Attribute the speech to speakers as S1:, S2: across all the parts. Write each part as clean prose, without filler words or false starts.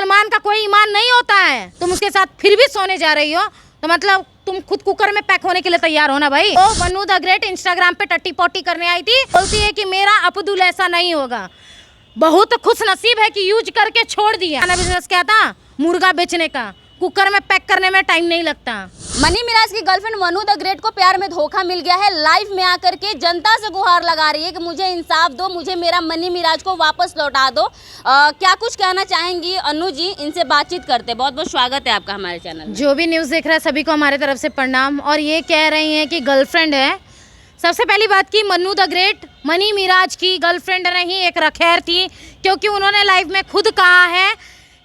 S1: मुसलमान का कोई ईमान नहीं होता है, तुम उसके साथ फिर भी सोने जा रही हो तो मतलब तुम खुद कुकर में पैक होने के लिए तैयार हो ना भाई। ओ वनु द ग्रेट इंस्टाग्राम पे टट्टी पोटी करने आई थी, बोलती है कि मेरा अब्दुल ऐसा नहीं होगा। बहुत खुश नसीब है कि यूज करके छोड़ दिया। बिजनेस क्या था? मुर्गा बेचने का, कुकर में पैक करने में टाइम नहीं लगता।
S2: मनी मिराज की गर्लफ्रेंड वनु द ग्रेट को प्यार में धोखा मिल गया है। लाइव में आकर के जनता से गुहार लगा रही है कि मुझे इंसाफ दो, मुझे मेरा मनी मिराज को वापस लौटा दो। क्या कुछ कहना चाहेंगी अनु जी? इनसे बातचीत करते। बहुत बहुत स्वागत है आपका हमारे चैनल में।
S1: जो भी न्यूज़ देख रहा है सभी को हमारे तरफ से प्रणाम। और ये कह रही हैं कि गर्लफ्रेंड है। सबसे पहली बात की मन्नू द ग्रेट मनी मिराज की गर्लफ्रेंड नहीं, एक रखैर थी, क्योंकि उन्होंने लाइव में खुद कहा है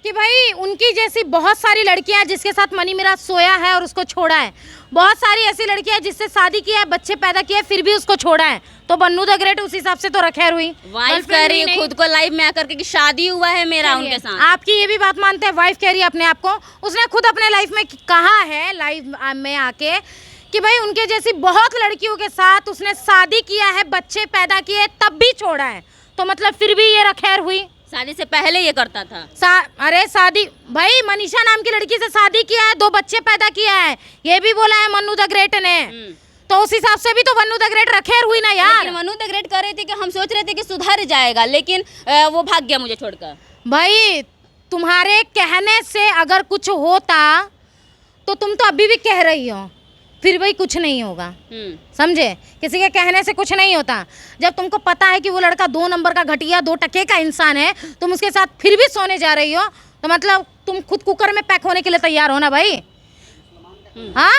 S1: कि भाई उनकी जैसी बहुत सारी लड़कियां जिसके साथ मनी मिराज सोया है और उसको छोड़ा है, बहुत सारी ऐसी लड़कियां जिससे शादी किया है, बच्चे पैदा किए, फिर भी उसको छोड़ा है। तो मन्नू द ग्रेट उस हिसाब से तो रखैर हुई।
S2: वाइफ कह रही है खुद को लाइव में आकर के कि शादी हुआ है मेरा उनके साथ।
S1: आपकी ये भी बात मानते हैं? वाइफ कह रही है अपने आप को, उसने खुद अपने लाइफ में कहा है लाइव में आके कि भाई उनके जैसी बहुत लड़कियों के साथ उसने शादी किया है, बच्चे पैदा किए, तब भी छोड़ा है। तो मतलब फिर भी ये रखैर हुई।
S2: शादी से पहले ये करता था।
S1: अरे शादी भाई मनीषा नाम की लड़की से शादी किया है, 2 बच्चे पैदा किया है, ये भी बोला है मन्नू द ग्रेट ने। तो उस हिसाब से भी तो मन्नू द ग्रेट रखैर हुई ना यार।
S2: मन्नू द ग्रेट कर रही थी कि हम सोच रहे थे कि सुधर जाएगा, लेकिन वो भाग गया मुझे छोड़कर।
S1: भाई तुम्हारे कहने से अगर कुछ होता तो तुम तो अभी भी कह रही हो, फिर भाई कुछ नहीं होगा। समझे? किसी के कहने से कुछ नहीं होता। जब तुमको पता है कि वो लड़का 2 नंबर का घटिया 2 टके का इंसान है, तुम उसके साथ फिर भी सोने जा रही हो तो मतलब तुम खुद कुकर में पैक होने के लिए तैयार हो ना भाई। हाँ,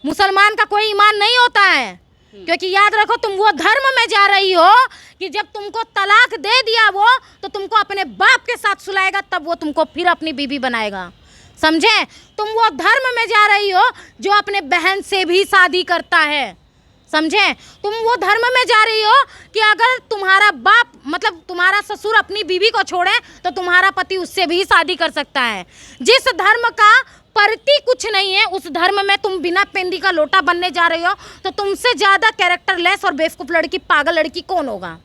S1: मुसलमान का कोई ईमान नहीं होता है, क्योंकि याद रखो तुम वो धर्म में जा रही हो कि जब तुमको तलाक दे दिया वो तो तुमको अपने बाप के साथ सुलाएगा, तब वो तुमको फिर अपनी बीवी बनाएगा। समझे? तुम वो धर्म में जा रही हो जो अपने बहन से भी शादी करता है। समझे? तुम वो धर्म में जा रही हो कि अगर तुम्हारा बाप मतलब तुम्हारा ससुर अपनी बीवी को छोड़े तो तुम्हारा पति उससे भी शादी कर सकता है। जिस धर्म का प्रति कुछ नहीं है उस धर्म में तुम बिना पेंदी का लोटा बनने जा रही हो, तो तुमसे ज़्यादा कैरेक्टरलेस और बेवकूफ़ लड़की, पागल लड़की कौन होगा?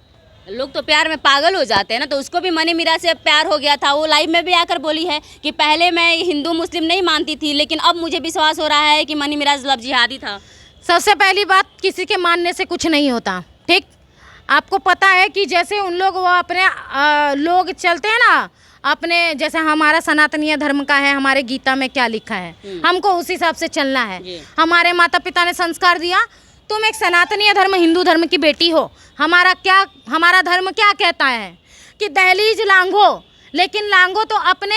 S2: लोग तो प्यार में पागल हो जाते हैं ना। तो उसको भी मनी मिराज से प्यार हो गया था। वो लाइव में भी आकर बोली है कि पहले मैं हिंदू मुस्लिम नहीं मानती थी, लेकिन अब मुझे विश्वास हो रहा है कि मनी मिराज लव जिहादी था।
S1: सबसे पहली बात, किसी के मानने से कुछ नहीं होता। ठीक, आपको पता है कि जैसे उन लोग वो अपने लोग चलते हैं ना अपने, जैसे हमारा सनातनीय धर्म का है, हमारे गीता में क्या लिखा है, हमको उस हिसाब से चलना है। हमारे माता पिता ने संस्कार दिया, तुम एक सनातनीय धर्म हिंदू धर्म की बेटी हो। हमारा धर्म क्या कहता है कि दहलीज लांघो, लेकिन लांघो तो अपने,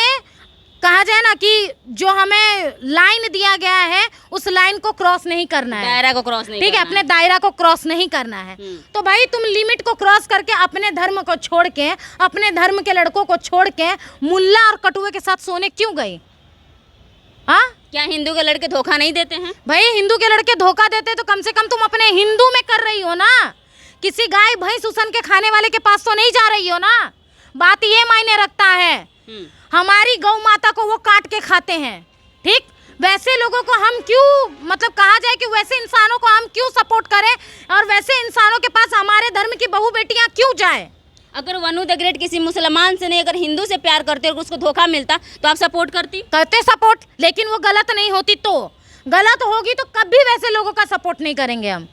S1: कहा जाए ना कि जो हमें लाइन दिया गया है उस लाइन को क्रॉस नहीं करना है,
S2: दायरा को क्रॉस नहीं,
S1: ठीक है, अपने दायरा को क्रॉस नहीं करना है। तो भाई तुम लिमिट को क्रॉस करके अपने धर्म को छोड़ के, अपने धर्म के लड़कों को छोड़ के मुल्ला और कटुए के साथ सोने क्यों गई? हाँ,
S2: क्या हिंदू के लड़के धोखा नहीं देते हैं?
S1: भाई हिंदू के लड़के धोखा देते तो कम से कम तुम अपने हिंदू में कर रही हो ना, किसी गाय भैंस उसन के खाने वाले के पास तो नहीं जा रही हो ना। बात ये मायने रखता है। हमारी गौ माता को वो काट के खाते हैं, ठीक, वैसे लोगों को हम क्यों, मतलब कहा जाए कि वैसे इंसानों को हम क्यों सपोर्ट करें और वैसे इंसानों के पास हमारे धर्म की बहू बेटियां क्यों जाए?
S2: अगर वनु द ग्रेट किसी मुसलमान से नहीं, अगर हिंदू से प्यार करते और उसको धोखा मिलता तो आप सपोर्ट करती?
S1: करते सपोर्ट, लेकिन वो गलत नहीं होती। तो गलत होगी तो कभी वैसे लोगों का सपोर्ट नहीं करेंगे हम,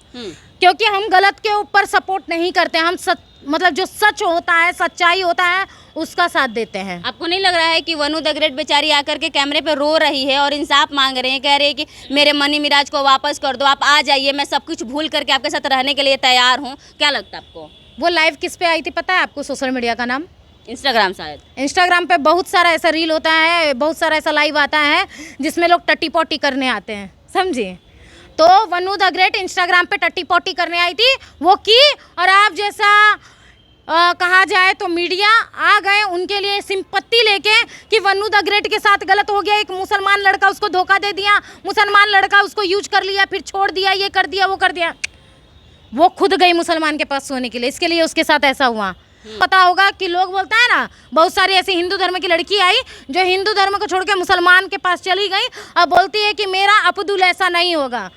S1: क्योंकि हम गलत के ऊपर सपोर्ट नहीं करते। हम मतलब जो सच होता है, सच्चाई होता है, उसका साथ देते हैं।
S2: आपको नहीं लग रहा है कि वनु द ग्रेट बेचारी आकर के कैमरे पे रो रही है और इंसाफ मांग रहे हैं, कह रही है कि मेरे मनी मिराज को वापस कर दो, आप आ जाइए, मैं सब कुछ भूल करके आपके साथ रहने के लिए तैयार हूँ? क्या लगता है आपको?
S1: वो लाइव किस पे आई थी पता है आपको? सोशल मीडिया का नाम
S2: इंस्टाग्राम। शायद
S1: इंस्टाग्राम पे बहुत सारा ऐसा रील होता है, बहुत सारा ऐसा लाइव आता है जिसमें लोग टट्टी पोटी करने आते हैं। समझिए? तो वनु द ग्रेट इंस्टाग्राम पे टट्टी पोटी करने आई थी, वो की, और आप जैसा कहा जाए तो मीडिया आ गए उनके लिए सिंपत्ति लेके कि वनु द ग्रेट के साथ गलत हो गया, एक मुसलमान लड़का उसको धोखा दे दिया, मुसलमान लड़का उसको यूज कर लिया, फिर छोड़ दिया, ये कर दिया, वो कर दिया। वो खुद गई मुसलमान के पास सोने के लिए, इसके लिए उसके साथ ऐसा हुआ। पता होगा कि लोग बोलता है ना, बहुत सारी ऐसी हिंदू धर्म की लड़की आई जो हिंदू धर्म को छोड़ के मुसलमान के पास चली गई और बोलती है कि मेरा अब्दुल ऐसा नहीं होगा।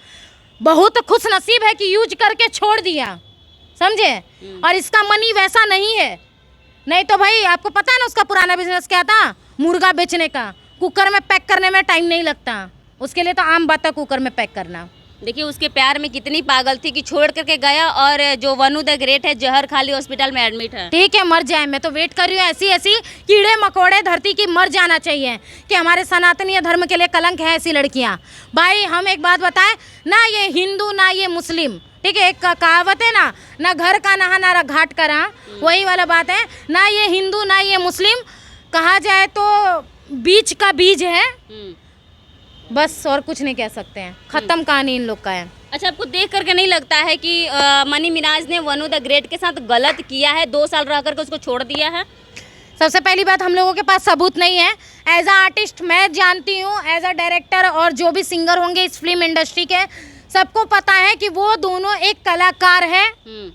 S1: बहुत खुश नसीब है कि यूज करके छोड़ दिया। समझे? और इसका मनी वैसा नहीं है, नहीं तो भाई आपको पता है ना उसका पुराना बिजनेस क्या था, मुर्गा बेचने का। कुकर में पैक करने में टाइम नहीं लगता, उसके लिए तो आम बात है कुकर में पैक करना।
S2: देखिए उसके प्यार में कितनी पागल थी कि छोड़ करके गया, और जो वनु द ग्रेट है जहर खाली हॉस्पिटल में एडमिट है।
S1: ठीक है मर जाए, मैं तो वेट कर रही हूँ ऐसी ऐसी कीड़े मकोड़े धरती की मर जाना चाहिए कि हमारे सनातनीय धर्म के लिए कलंक है ऐसी लड़कियाँ। भाई हम एक बात बताएं ना, ये हिंदू ना ये मुस्लिम, ठीक है, एक कहावत है ना घर का नहा ना घाट का रहा, वही वाला बात है। ना ये हिंदू ना ये मुस्लिम, कहा जाए तो बीच का बीज है, बस और कुछ नहीं कह सकते हैं। खत्म कहानी इन लोग का है।
S2: अच्छा, आपको देख करके नहीं लगता है कि मनी मिराज ने वनु द ग्रेट के साथ गलत किया है, 2 साल रह करके उसको छोड़ दिया है?
S1: सबसे पहली बात, हम लोगों के पास सबूत नहीं है। एज अ आर्टिस्ट मैं जानती हूँ, एज अ डायरेक्टर और जो भी सिंगर होंगे इस फिल्म इंडस्ट्री के, सबको पता है कि वो दोनों एक कलाकार है,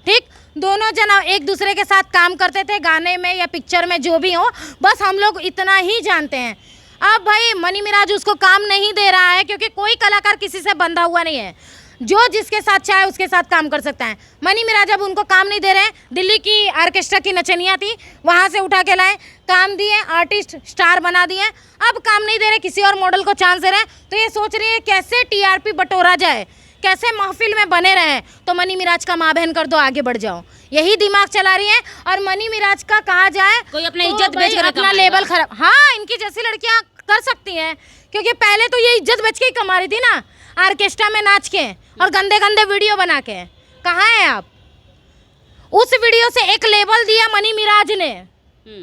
S1: ठीक। दोनों जना एक दूसरे के साथ काम करते थे, गाने में या पिक्चर में जो भी हो, बस हम लोग इतना ही जानते हैं। अब भाई मनी मिराज उसको काम नहीं दे रहा है, क्योंकि कोई कलाकार किसी से बंधा हुआ नहीं है, जो जिसके साथ चाहे उसके साथ काम कर सकता है। मनी मिराज अब उनको काम नहीं दे रहे हैं। दिल्ली की ऑर्केस्ट्रा की नचनिया थी, वहाँ से उठा के लाए, काम दिए, आर्टिस्ट स्टार बना दिए। अब काम नहीं दे रहे, किसी और मॉडल को चांस दे रहे हैं, तो ये सोच रही है कैसे टीआरपी बटोरा जाए, कैसे महफिल में बने रहे, तो मनी मिराज का माँ बहन कर दो, आगे बढ़ जाओ, यही दिमाग चला रही है। और मनी मिराज का कहा जाए
S2: कोई अपनी
S1: तो
S2: इज्जत बेच कर
S1: अपना लेवल खराब, हाँ इनकी जैसी लड़कियां कर सकती हैं, क्योंकि पहले तो ये इज्जत बेच के ही कमा रही थी ना, ऑर्केस्ट्रा में नाच के और गंदे गंदे वीडियो बना के। कहाँ हैं आप? उस वीडियो से एक लेवल दिया मनी मिराज ने,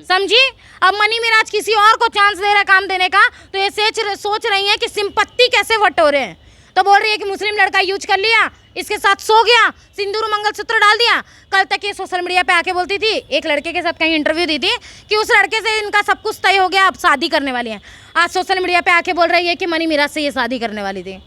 S1: समझी। अब मनी मिराज किसी और को चांस दे रहा काम देने का, तो ये सोच रही है कि सिंपत्ति कैसे बटोरे हैं। तो बोल रही है कि मुस्लिम लड़का यूज कर लिया, इसके साथ सो गया, सिंदूर मंगलसूत्र डाल दिया। कल तक ये सोशल मीडिया पे आके बोलती थी, एक लड़के के साथ कहीं इंटरव्यू दी थी कि उस लड़के से इनका सब कुछ तय हो गया, अब शादी करने वाली है। आज सोशल मीडिया पे आके बोल रही है कि मनी मिराज से ये शादी करने वाली थी।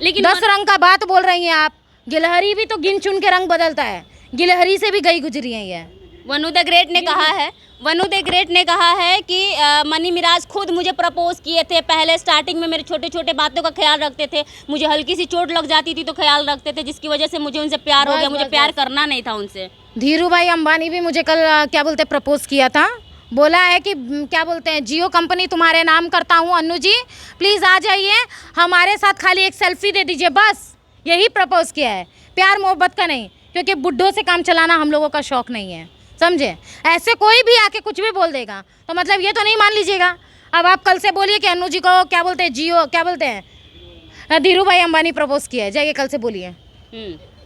S2: लेकिन
S1: 10 रंग का बात बोल रही हैं आप। गिलहरी भी तो गिन चुन के रंग बदलता है, गिलहरी से भी गई गुजरी है ये।
S2: वनु द ग्रेट ने कहा है, वनु द ग्रेट ने कहा है कि मनी मिराज खुद मुझे प्रपोज किए थे। पहले स्टार्टिंग में मेरे छोटे छोटे बातों का ख्याल रखते थे, मुझे हल्की सी चोट लग जाती थी तो ख्याल रखते थे, जिसकी वजह से मुझे उनसे प्यार हो गया। मुझे प्यार करना नहीं था उनसे।
S1: धीरू भाई अंबानी भी मुझे कल क्या बोलते प्रपोज किया था, बोला है कि क्या बोलते हैं, जियो कंपनी तुम्हारे नाम करता हूँ अन्नू जी, प्लीज़ आ जाइए, हमारे साथ खाली एक सेल्फी दे दीजिए, बस यही प्रपोज किया है। प्यार मोहब्बत का नहीं, क्योंकि बुड्ढों से काम चलाना हम लोगों का शौक नहीं है, समझे। ऐसे कोई भी आके कुछ भी बोल देगा तो मतलब ये तो नहीं मान लीजिएगा। अब आप कल से बोलिए कि अन्नू जी को क्या बोलते हैं, जियो क्या बोलते हैं, धीरू भाई अंबानी प्रपोज किया है, जाइए कल से बोलिए।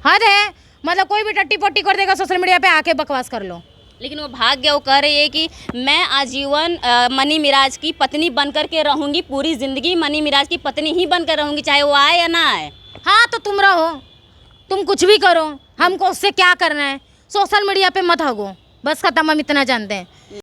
S1: हद है, मतलब कोई भी टट्टी पोट्टी कर देगा सोशल मीडिया पे, आके बकवास कर लो।
S2: लेकिन वो भाग गया, वो कह रही है कि मैं आजीवन मनी मिराज की पत्नी बनकर के रहूंगी, पूरी जिंदगी मनी मिराज की पत्नी ही बनकर रहूंगी, चाहे वो आए या ना आए।
S1: हाँ तो तुम रहो, तुम कुछ भी करो, हमको उससे क्या करना है, सोशल मीडिया पे मत हगो, बस खत्म, हम इतना जानते हैं।